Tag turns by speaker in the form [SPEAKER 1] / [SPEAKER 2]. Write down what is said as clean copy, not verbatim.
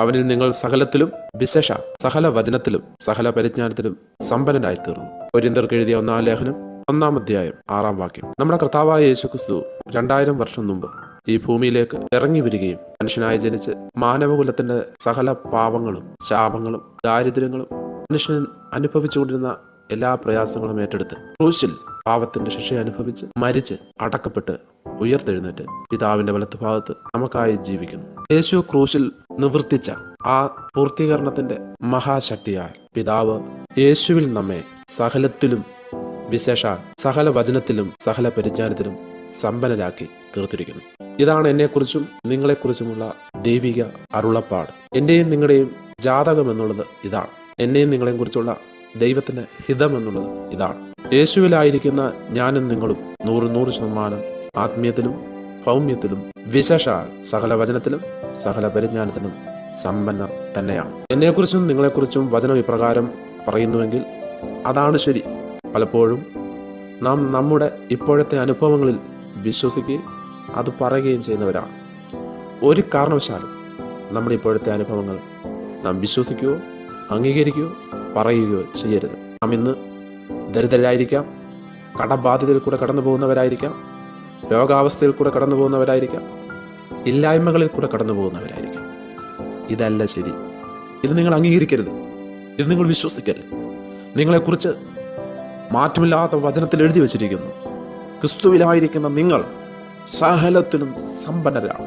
[SPEAKER 1] അവനിൽ നിങ്ങൾ സകലത്തിലും വിശേഷ സകല വചനത്തിലും സകല പരിജ്ഞാനത്തിലും സമ്പന്നനായി തീർന്നു. കൊരിന്ത്യർക്ക് എഴുതിയ 1-ാം ലേഖനം 1-ാം അധ്യായം 6-ാം വാക്യം. നമ്മുടെ കർത്താവായ യേശുക്രിസ്തു 2000 വർഷം മുമ്പ് ഈ ഭൂമിയിലേക്ക് ഇറങ്ങി വരികയും മനുഷ്യനായി ജനിച്ച് മാനവകുലത്തിന്റെ സകല പാപങ്ങളും ശാപങ്ങളും ദാരിദ്ര്യങ്ങളും മനുഷ്യൻ അനുഭവിച്ചുകൊണ്ടിരുന്ന എല്ലാ പ്രയാസങ്ങളും ഏറ്റെടുത്ത് ക്രൂശിൽ പാപത്തിന്റെ ശിക്ഷ അനുഭവിച്ച് മരിച്ച് അടക്കപ്പെട്ട് ഉയർത്തെഴുന്നേറ്റ് പിതാവിന്റെ വലത്തുഭാഗത്ത് നമുക്കായി ജീവിക്കുന്നു. യേശു ക്രൂശിൽ നിവർത്തിച്ച ആ പൂർത്തീകരണത്തിന്റെ മഹാശക്തിയാൽ പിതാവ് യേശുവിൽ നമ്മെ സകലത്തിലും വിശേഷാൽ സകല വചനത്തിലും സകല പരിജ്ഞാനത്തിലും സമ്പന്നരാക്കി തീർത്തിരിക്കുന്നു. ഇതാണ് എന്നെക്കുറിച്ചും നിങ്ങളെക്കുറിച്ചുമുള്ള ദൈവിക അരുളപ്പാട്. എന്റെയും നിങ്ങളുടെയും ജാതകം എന്നുള്ളത് ഇതാണ്. എന്നെയും നിങ്ങളെയും കുറിച്ചുള്ള ദൈവത്തിന്റെ ഹിതം എന്നുള്ളത് ഇതാണ്. യേശുവിലായിരിക്കുന്ന ഞാനും നിങ്ങളും 100% ആത്മീയത്തിലും ഭൗമ്യത്തിലും വിശേഷാൽ സകല വചനത്തിലും സകല പരിജ്ഞാനത്തിലും സമ്പന്നർ തന്നെയാണ്. എന്നെക്കുറിച്ചും നിങ്ങളെക്കുറിച്ചും വചനം ഇപ്രകാരം പറയുന്നുവെങ്കിൽ അതാണ് ശരി. പലപ്പോഴും നാം നമ്മുടെ ഇപ്പോഴത്തെ അനുഭവങ്ങളിൽ വിശ്വസിക്കുകയും അത് പറയുകയും ചെയ്യുന്നവരാണ്. ഒരു കാരണവശാലും നമ്മുടെ ഇപ്പോഴത്തെ അനുഭവങ്ങൾ നാം വിശ്വസിക്കുകയോ അംഗീകരിക്കുകയോ പറയുകയോ ചെയ്യരുത്. നാം ഇന്ന് ദരിദ്രരായിരിക്കാം, കടബാധ്യതയിൽ കൂടെ കടന്നു പോകുന്നവരായിരിക്കാം, രോഗാവസ്ഥയിൽ കൂടെ കടന്നു പോകുന്നവരായിരിക്കാം, ഇല്ലായ്മകളിൽ കൂടെ കടന്നു പോകുന്നവരായിരിക്കാം. ഇതല്ല ശരി. ഇത് നിങ്ങൾ അംഗീകരിക്കരുത്. ഇത് നിങ്ങൾ വിശ്വസിക്കരുത്. നിങ്ങളെക്കുറിച്ച് മാറ്റമില്ലാത്ത വചനത്തിൽ എഴുതി വച്ചിരിക്കുന്നു. ക്രിസ്തുവിലായിരിക്കുന്ന നിങ്ങൾ സകലത്തിലും സമ്പന്നരാണ്.